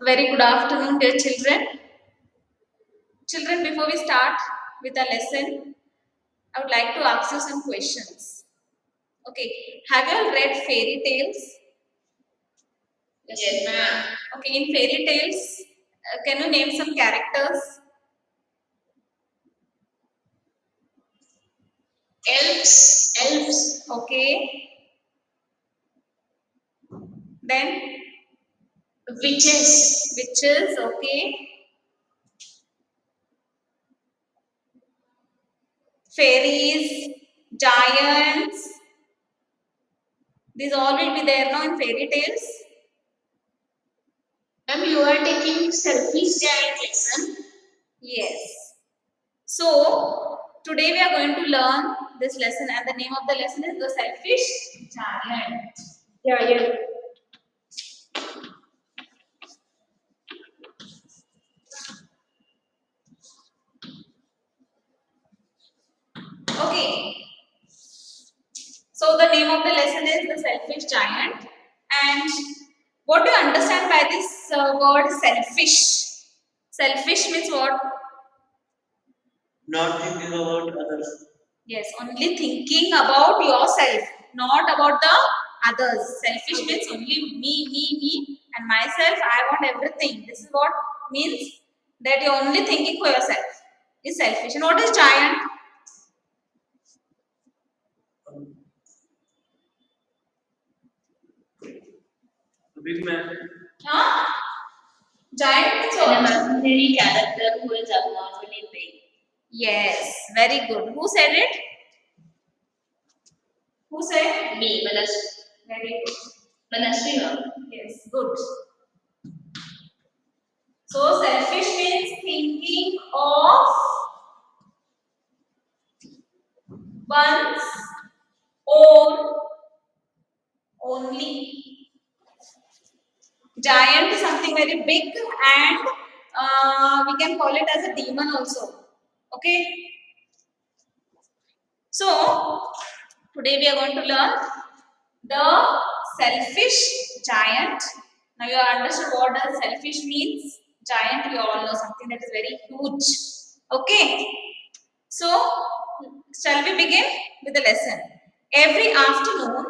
Very good afternoon, dear children. Children, before we start with our lesson, I would like to ask you some questions. Okay, have you all read fairy tales? Yes, ma'am. Okay, in fairy tales, can you name some characters? Elves. Okay, then Witches. witches. Okay, fairies, giants. These all will be there now in fairy tales. Ma'am, you are taking selfish giant lesson. Yes. So, today we are going to learn this lesson, and the name of the lesson is The Selfish Giant. Giant. Okay, so the name of the lesson is The Selfish Giant. And what do you understand by this word selfish? Selfish means what? Not thinking about others. Yes, only thinking about yourself, not about the others. Selfish means only me, and myself. I want everything. This is what means that you're only thinking for yourself. Is selfish. And what is giant? Big man. Huh? Giant means An what? imaginary character who is abnormally big. Yes, very good. Who said it? Who said? Me, Very good. Manasri, ma'am. Yes, good. So selfish means thinking of one's own only. Giant is something very big, and we can call it as a demon also. Okay. So today we are going to learn the selfish giant. Now you understood what does selfish means. Giant, we all know something that is very huge. Okay. So shall we begin with the lesson? Every afternoon,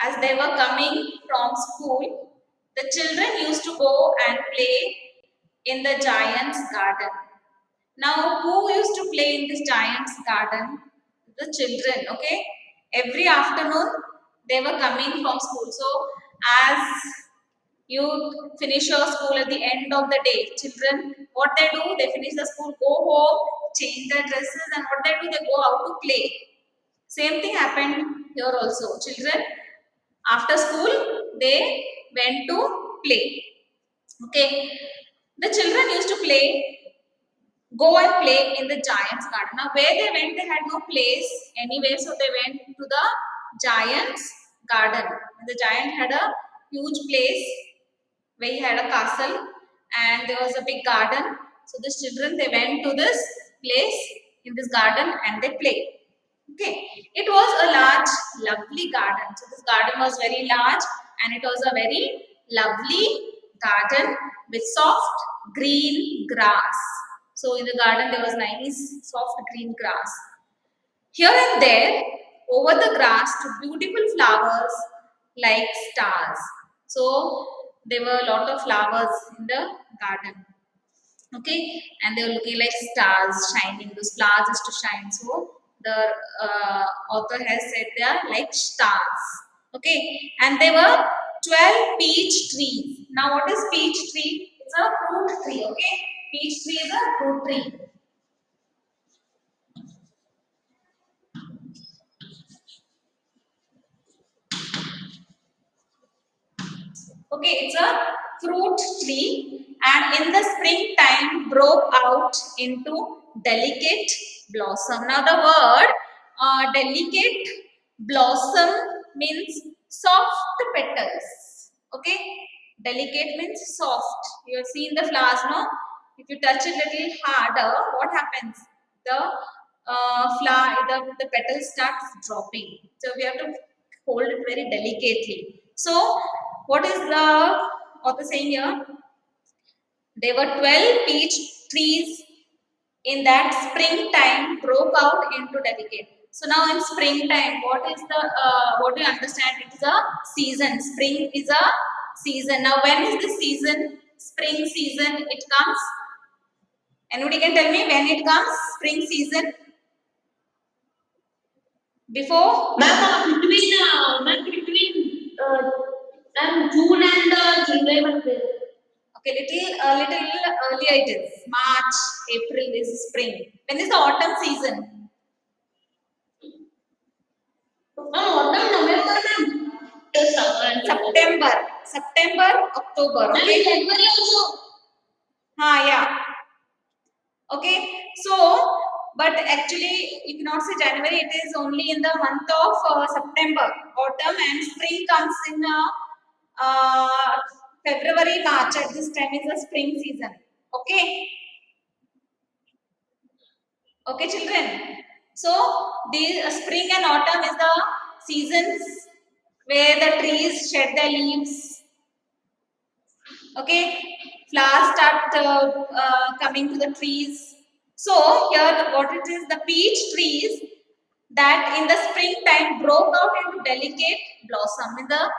as they were coming from school, the children used to go and play in the giant's garden. Now, who used to play in this giant's garden? The children, okay? Every afternoon, they were coming from school. So, as you finish your school at the end of the day, children, what they do, they finish the school, go home, change their dresses, and what they do, they go out to play. Same thing happened here also. Children, after school, they went to play. Okay. The children used to go and play in the giant's garden. Now, where they went, they had no place anyway, so they went to the giant's garden. The giant had a huge place where he had a castle, and there was a big garden. So, these children they went to this place in this garden and they played. Okay, it was a large, lovely garden. So this garden was very large, and it was a very lovely garden with soft green grass. So in the garden there was nice soft green grass. Here and there, over the grass, stood beautiful flowers like stars. So there were a lot of flowers in the garden. Okay, and they were looking like stars shining. Those flowers is to shine. So the author has said they are like stars. Okay, and there were 12 peach trees. Now, what is peach tree? It's a fruit tree. Okay, peach tree is a fruit tree. Okay, it's a fruit tree, and in the springtime broke out into delicate blossom. Now, the word delicate blossom means soft petals. Okay, delicate means soft. You have seen the flowers, no? If you touch it little harder, what happens? The flower, the petals starts dropping. So we have to hold it very delicately. So what is the author saying here? There were 12 peach trees in that springtime broke out into delicate. So now in springtime, what do you understand? It is a season. Spring is a season. Now when is the season? Spring season it comes. Anybody can tell me when it comes? Spring season? Before? Ma'am, June and July month. Okay, little earlier it is. March, April is spring. When is the autumn season? Autumn, November, ma'am. The summer. September, October. Ma'am, Okay. January also. Yeah. Okay. So, but actually, you cannot say January. It is only in the month of September. Autumn and spring comes in February, March. At this time is the spring season. Okay. Okay, children. So, the spring and autumn is the seasons where the trees shed their leaves. Okay, flowers start coming to the trees. So, here what it is, the peach trees that in the springtime broke out into delicate blossom. In the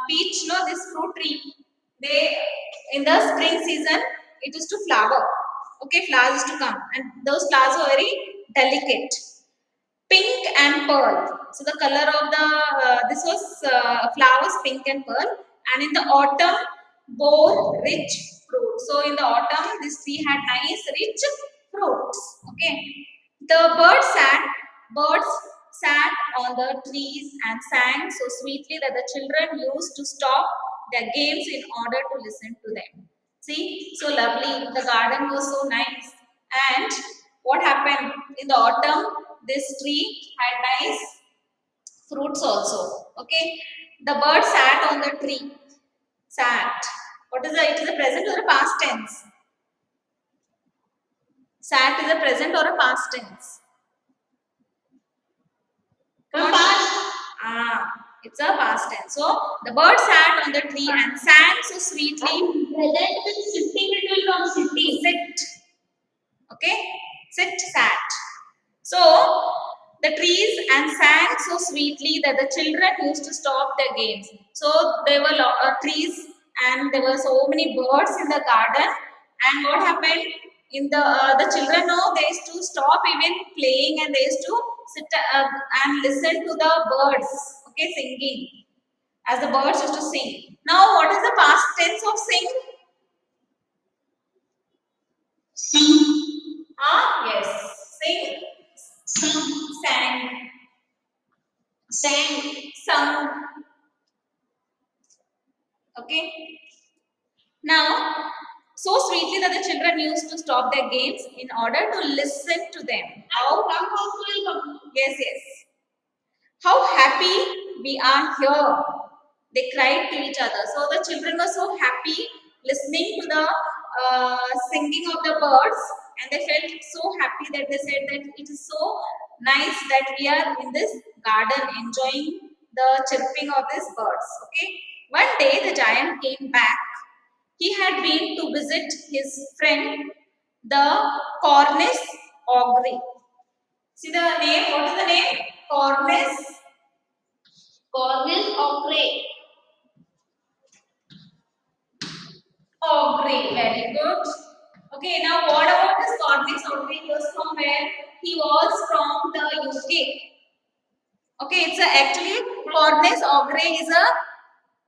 peach, no, this fruit tree, they in the spring season it is to flower. Okay, flowers is to come, and those flowers are very delicate, pink and pearl. So the color of the this was flowers pink and pearl, and in the autumn bore rich fruit. So in the autumn, this tree had nice rich fruits. Okay, the birds sat on the trees and sang so sweetly that the children used to stop their games in order to listen to them. See, so lovely. The garden was so nice. And what happened in the autumn? This tree had nice fruits also. Okay, the bird sat on the tree. Sat. What is the? It is a present or a past tense? Sat is a present or a past tense? Come past. It's a past tense. So the bird sat on the tree and sang so sweetly. Present means sitting, it will come sitting. Sit. Okay, sit, sat. So the trees and sang so sweetly that the children used to stop their games. So there were trees and there were so many birds in the garden. And what happened? In the children know they used to stop even playing and they used to sit and listen to the birds. Okay, singing as the birds used to sing. Now, what is the past tense of sing? Sing. Yes, sing, Sing. sang, Sang. sung. Okay. Now, so sweetly that the children used to stop their games in order to listen to them. How? Yes, yes. How happy we are here. They cried to each other. So the children were so happy listening to the singing of the birds, and they felt so happy that they said that it is so nice that we are in this garden enjoying the chirping of these birds. Okay. One day the giant came back. He had been to visit his friend, the Cornice Ogre. See the name? What is the name? Cornice. Cornice Ogre. Ogre. Very good. Okay, now what about this Cornice Ogre? He was from where? He was from the UK. Okay, it's actually Cornice Ogre is a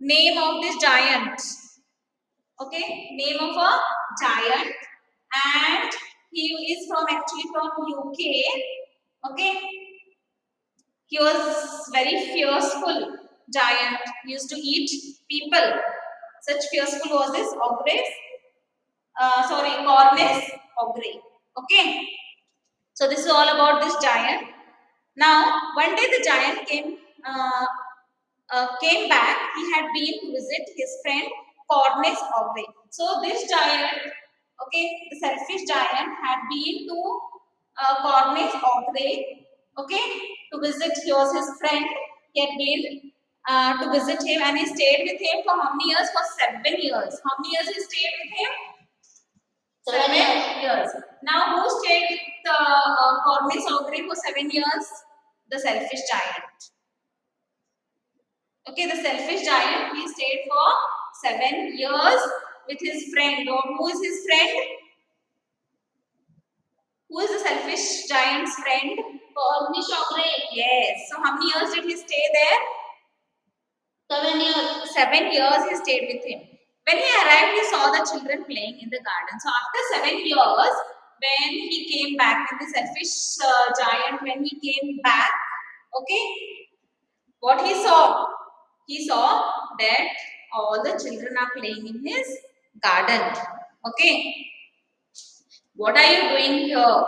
name of this giant. Okay, name of a giant, and he is from actually from UK. Okay, he was very fearful giant. He used to eat people. Such fearful was this ogre. Cornice ogre. Okay, so this is all about this giant. Now, one day the giant came back. He had been to visit his friend Cornice ogre. So this giant, okay, the selfish giant had been to Cornice ogre, okay, to visit. He was his friend. He had been to visit him, and he stayed with him for how many years? For 7 years. How many years he stayed with him? 7 years. years. Now, who stayed with Cornelius Ogre for 7 years? The selfish giant. Okay, the selfish giant, he stayed for 7 years with his friend. Or who is his friend? Who is the selfish giant's friend? Cornish Ogre. Yes. So, how many years did he stay there? 7 years. 7 years he stayed with him. When he arrived, he saw the children playing in the garden. So after 7 years, when he came back, when the selfish giant, when he came back, okay, what he saw? He saw that all the children are playing in his garden. Okay, what are you doing here?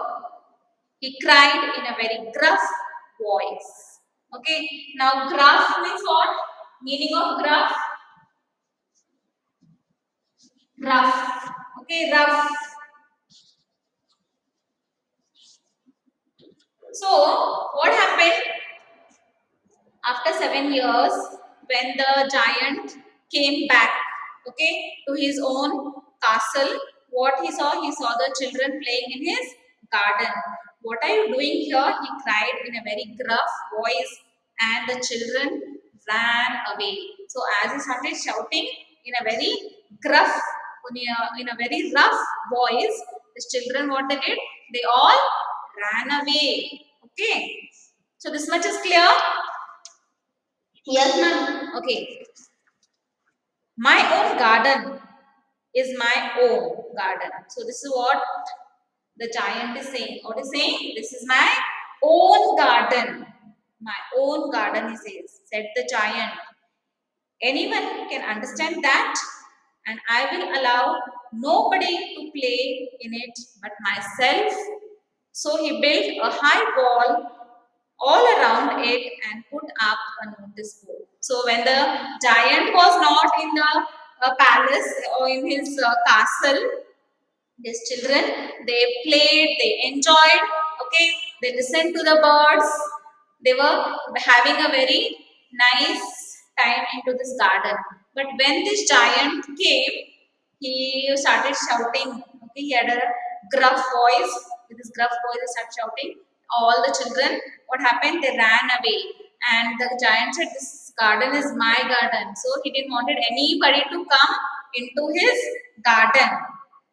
He cried in a very gruff voice. Okay, now gruff means what? Meaning of gruff? Rough. Okay, rough. So, what happened after 7 years when the giant came back, okay, to his own castle? What he saw? He saw the children playing in his garden. What are you doing here? He cried in a very gruff voice, and the children ran away. So, as he started shouting in a very gruff, in a very rough voice, the children, what they did? They all ran away. Okay. So this much is clear. Yes, ma'am. Okay. My own garden is my own garden. So this is what the giant is saying. What is saying? This is my own garden. My own garden, he says, said the giant. Anyone can understand that, and I will allow nobody to play in it but myself. So he built a high wall all around it and put up a notice board. So when the giant was not in the palace or in his castle, these children, they played, they enjoyed, okay, they listened to the birds, they were having a very nice time into this garden. But when this giant came, he started shouting, okay, he had a gruff voice. With his gruff voice he started shouting. All the children, what happened, they ran away, and the giant said, this garden is my garden. So he didn't wanted anybody to come into his garden.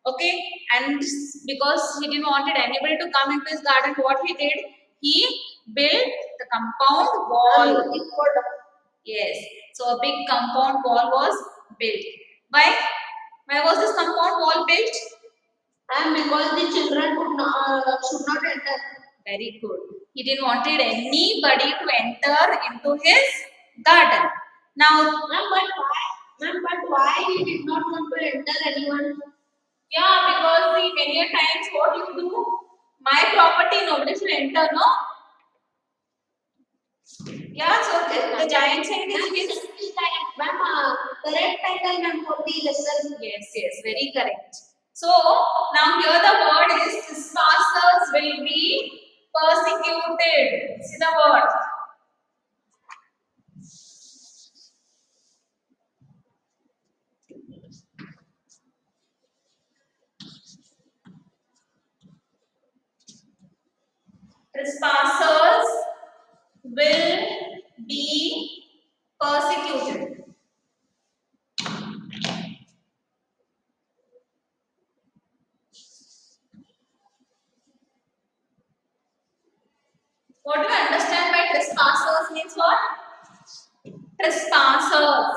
Okay, and because he didn't wanted anybody to come into his garden, what he did, he built the compound wall. Yes, so a big compound wall was built. Why was this compound wall built? And because the children should not enter. Very good. He didn't wanted anybody to enter into his garden. Now, But why he did not want to enter anyone? yeah, because see, many a times what you do, my property nobody should enter, no? Yeah, so the giant said is his. Ma'am, correct title, ma'am, for the lesson. Yes, very correct. So now here the word is trespassers will be persecuted. See the word. Trespassers will be persecuted. What do you understand by trespassers means what? Trespassers.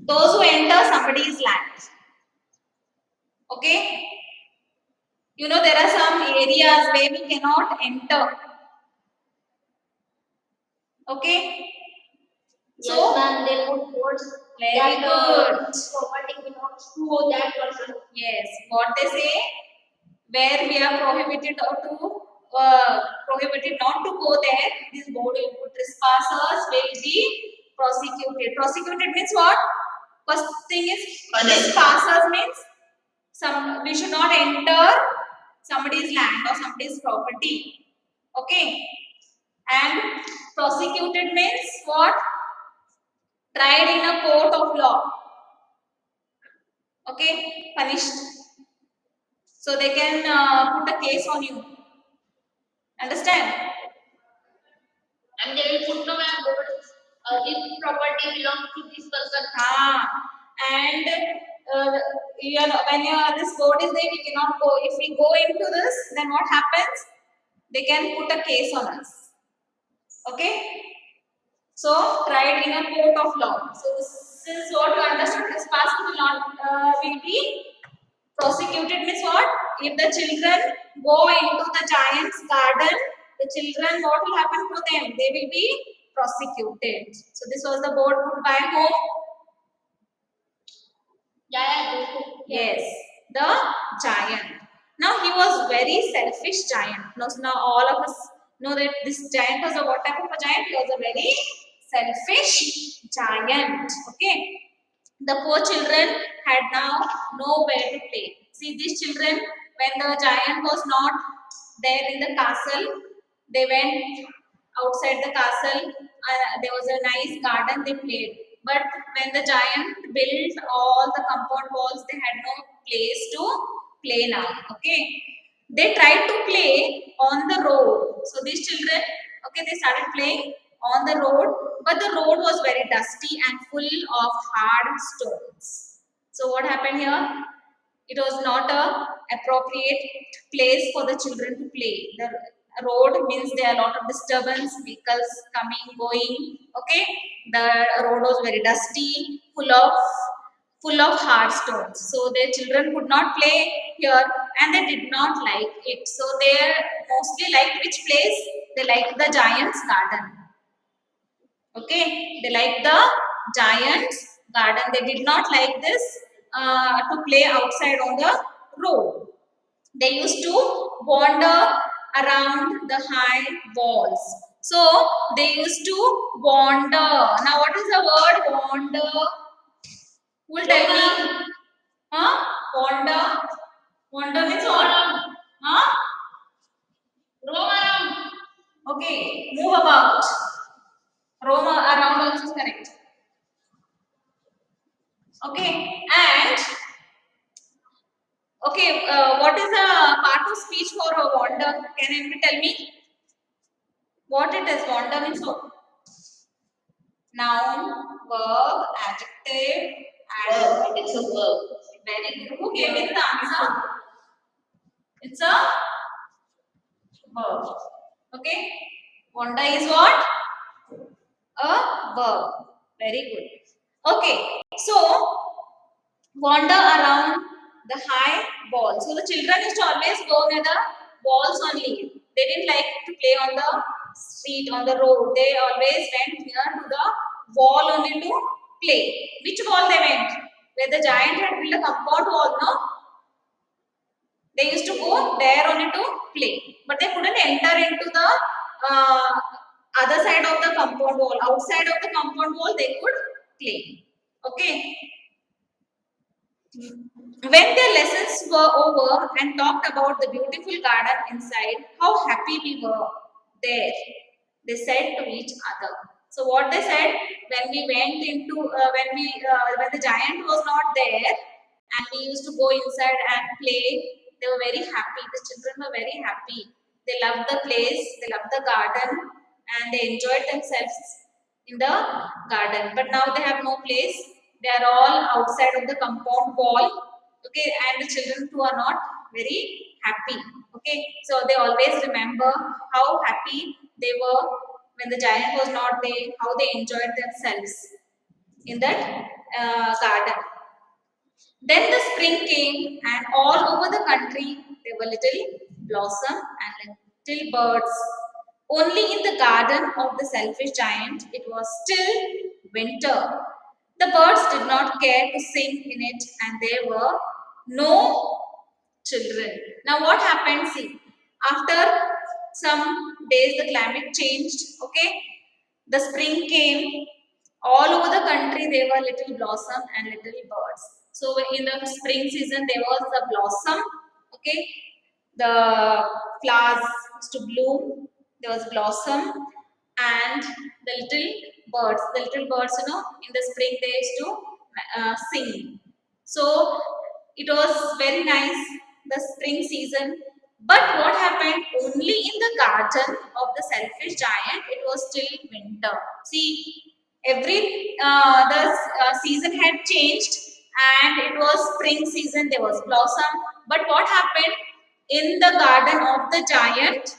Those who enter somebody's land. Okay? You know, there are some areas where we cannot enter. Okay? Yes, So, ma'am, they put words very good. property belongs to that person. Yes, what they say, where we are prohibited or to prohibited not to go there, this board will put trespassers will be prosecuted. Prosecuted means what? First thing is trespassers means we should not enter somebody's land or somebody's property. Okay, and prosecuted means what? Tried in a court of law. Okay, punished. So they can put a case on you. Understand? And they will put no board. This property belongs to this person. And when this board is there, we cannot go. If we go into this, then what happens? They can put a case on us. Okay? So tried in a court of law. So this is what you understood. Trespass will not will be prosecuted. Means what? If the children go into the giant's garden, the children, what will happen to them? They will be prosecuted. So this was the board put by whom? Yeah. Yes, the giant. Now he was very selfish giant. Now all of us know that this giant was a what type of a giant? He was a very selfish giant. Okay. The poor children had now nowhere to play. See, these children, when the giant was not there in the castle, they went outside the castle. There was a nice garden, they played. But when the giant built all the compound walls, they had no place to play now. Okay. They tried to play on the road. So these children, okay, they started playing on the road, but the road was very dusty and full of hard stones. So what happened here? It was not a appropriate place for the children to play. The road means there are a lot of disturbance, vehicles coming, going. Okay, the road was very dusty, full of hard stones. So their children could not play here, and they did not like it. So they mostly liked which place? They liked the giant's garden. Okay, they liked the giant's garden. They did not like this to play outside on the road. They used to wander around the high walls. So they used to wander. Now, what is the word wander? Who will tell me? Huh? Wander. Wander means what? Huh? Roam around. Okay. Move about. Roam around also is correct. Okay. And okay, what is the part of speech for a wander? Can anybody tell me? What it is? Wander means what? Noun, verb, adjective, adverb. It's a verb. Very good. Who gave me the answer? It's a verb. Okay. Wander is what? A verb. Very good. Okay. So wander around the high walls. So the children used to always go near the walls only. They didn't like to play on the street, on the road. They always went near to the wall only to play. Which wall they went? Where the giant had built a compound wall, no? They used to go there only to play. But they couldn't enter into the other side of the compound wall. Outside of the compound wall, they could play. Okay. When their lessons were over and talked about the beautiful garden inside, how happy we were there, they said to each other. So what they said, when we went into when the giant was not there and we used to go inside and play, they were very happy. The children were very happy. They loved the place, they loved the garden, and they enjoyed themselves in the garden. But now they have no place. They are all outside of the compound wall. Okay, and the children too are not very happy. Okay, so they always remember how happy they were when the giant was not there, how they enjoyed themselves in that garden. Then the spring came, and all over the country there were little blossom and little birds. Only in the garden of the selfish giant it was still winter. The birds did not care to sing in it, and there were no children. Now, what happened? See, after some days the climate changed. Okay, the spring came. All over the country there were little blossom and little birds. So in the spring season there was the blossom. Okay, the flowers used to bloom. There was blossom and the little birds. The little birds, in the spring they used to sing. So it was very nice. the spring season. But what happened? Only in the garden of the selfish giant, it was still winter. See, every season had changed, and it was spring season. There was blossom. But what happened in the garden of the giant?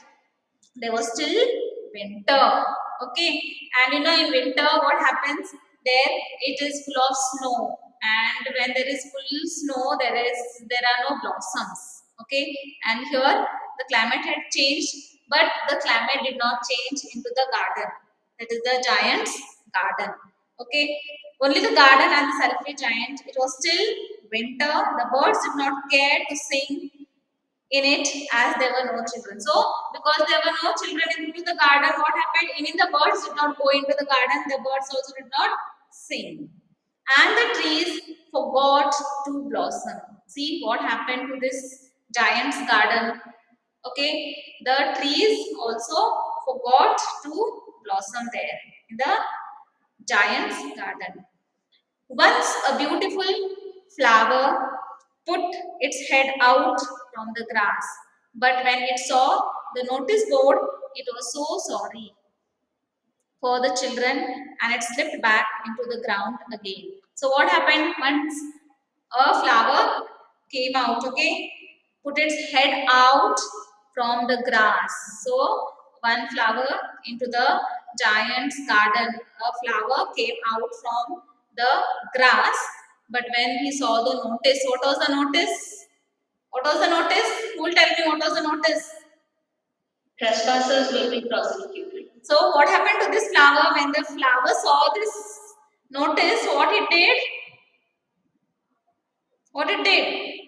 There was still winter. Okay, and in winter what happens there? It is full of snow, and when there is full snow, there are no blossoms. Okay, and here the climate had changed, but the climate did not change into the garden, that is the giant's garden. Okay, only the garden and the selfish giant, it was still winter. The birds did not care to sing in it, as there were no children. So, because there were no children into the garden, what happened? Even the birds did not go into the garden, the birds also did not sing. And the trees forgot to blossom. See what happened to this giant's garden. Okay, the trees also forgot to blossom there in the giant's garden. Once a beautiful flower put its head out from the grass, but when it saw the notice board, it was so sorry for the children, and it slipped back into the ground again. So, what happened once a flower came out, okay, put its head out from the grass? So, one flower into the giant's garden, a flower came out from the grass, but when he saw the notice, what was the notice? What was the notice? Who will tell me what was the notice? Trespassers will be prosecuted. So what happened to this flower? When the flower saw this notice, what it did? What it did?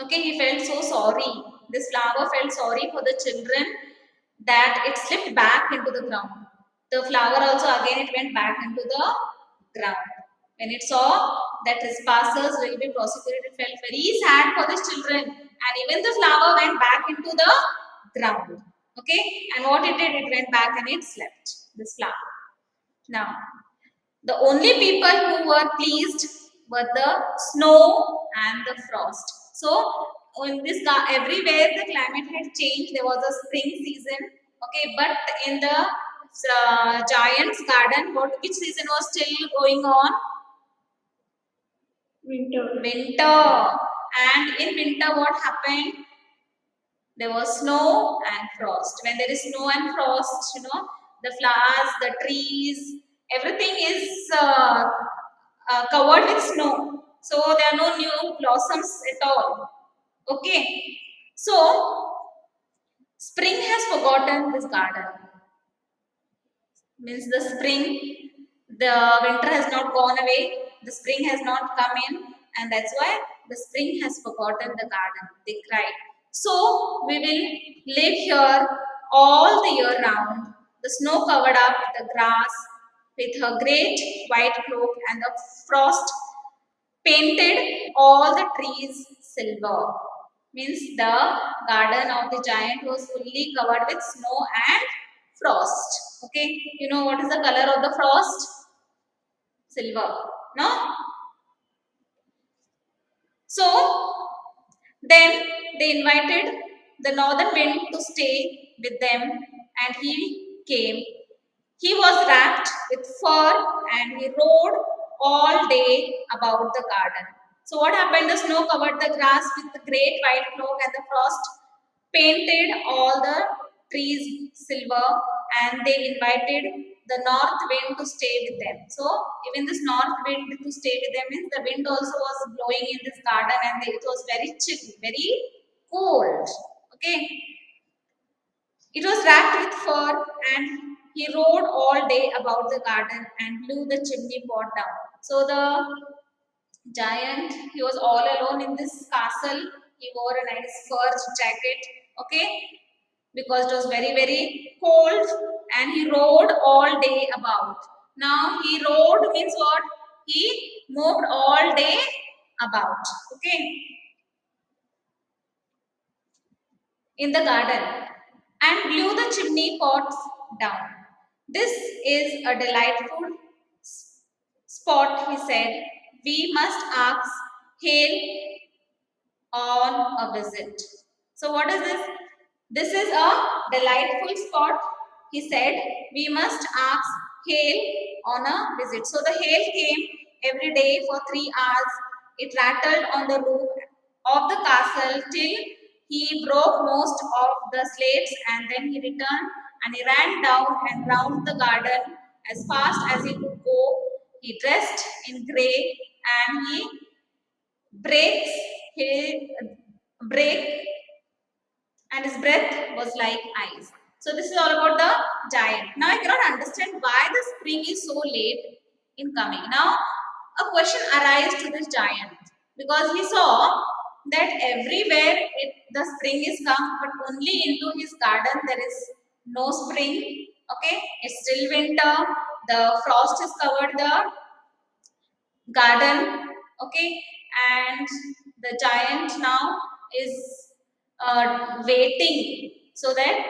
Okay, he felt so sorry. This flower felt sorry for the children that it slipped back into the ground. The flower also again it went back into the ground. When it saw that trespassers will be prosecuted, it felt very sad for the children, and even the flower went back into the ground. Okay, and what it did, it went back and it slept. This flower. Now, the only people who were pleased were the snow and the frost. So, in this everywhere the climate had changed. There was a spring season. Okay, but in the giant's garden, which season was still going on? Winter. Winter. And in winter, what happened? There was snow and frost. When there is snow and frost, the flowers, the trees, everything is covered with snow. So there are no new blossoms at all. Okay. So spring has forgotten this garden. Means the spring, the winter has not gone away, the spring has not come in, and that's why the spring has forgotten the garden. They cried. So we will live here all the year round. The snow covered up the grass with her great white cloak, and the frost painted all the trees silver. Means the garden of the giant was fully covered with snow and frost. Okay, you know what is the color of the frost? Silver. No? So then they invited the northern wind to stay with them, and he came. He was wrapped with fur, and he rode all day about the garden. So what happened? The snow covered the grass with the great white cloak, and the frost painted all the trees silver, and they invited the north wind to stay with them. So even this north wind to stay with them means the wind also was blowing in this garden, and it was very chill, very cold. Okay, it was wrapped with fur, and he rode all day about the garden and blew the chimney pot down. So the giant, he was all alone in this castle. He wore a nice fur jacket, okay, because it was very, very cold, and he rode all day about. Now, he rode means what? He moved all day about, okay, in the garden, and blew the chimney pots down. This is a delightful spot, he said. We must ask Hail on a visit. So what is this? This is a delightful spot. He said, we must ask Hail on a visit. So the hail came every day for 3 hours. It rattled on the roof of the castle till he broke most of the slates, and then he returned and he ran down and round the garden as fast as he could go. He dressed in grey and he breaks his break and his breath was like ice. So this is all about the giant. Now I cannot understand why the spring is so late in coming. Now a question arises to this giant because he saw that everywhere the spring is come, but only into his garden there is no spring. Okay, it's still winter. The frost is covered the garden. Okay, and the giant now is waiting so that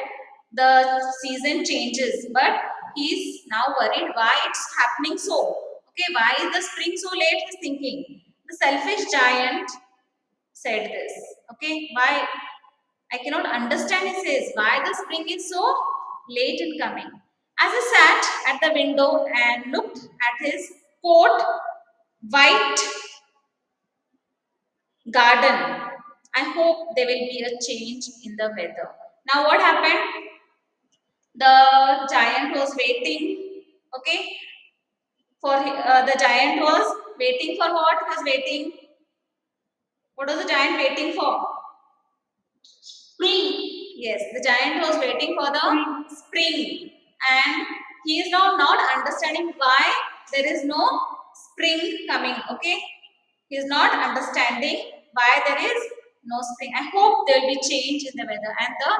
the season changes, but he's now worried why it's happening so. Okay, why is the spring so late? He's thinking. The selfish giant said this. Okay, why? I cannot understand, he says, why the spring is so late in coming. As he sat at the window and looked at his coat white garden, I hope there will be a change in the weather. Now, what happened? The giant was waiting, okay, for the giant was waiting for what? He was waiting. What was the giant waiting for? Spring. Yes, the giant was waiting for the spring, and he is now not understanding why there is no spring coming. Okay, he is not understanding why there is no spring. I hope there will be change in the weather, and the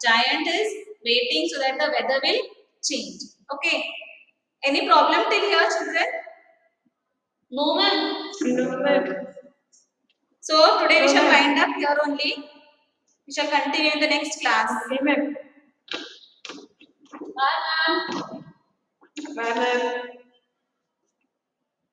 giant is waiting so that the weather will change. Okay, any problem till here, children? No, ma'am. No, ma'am. So today we No, shall ma'am. wind up here only. We shall continue in the next class. Okay, ma'am. Bye, ma'am. Bye, ma'am.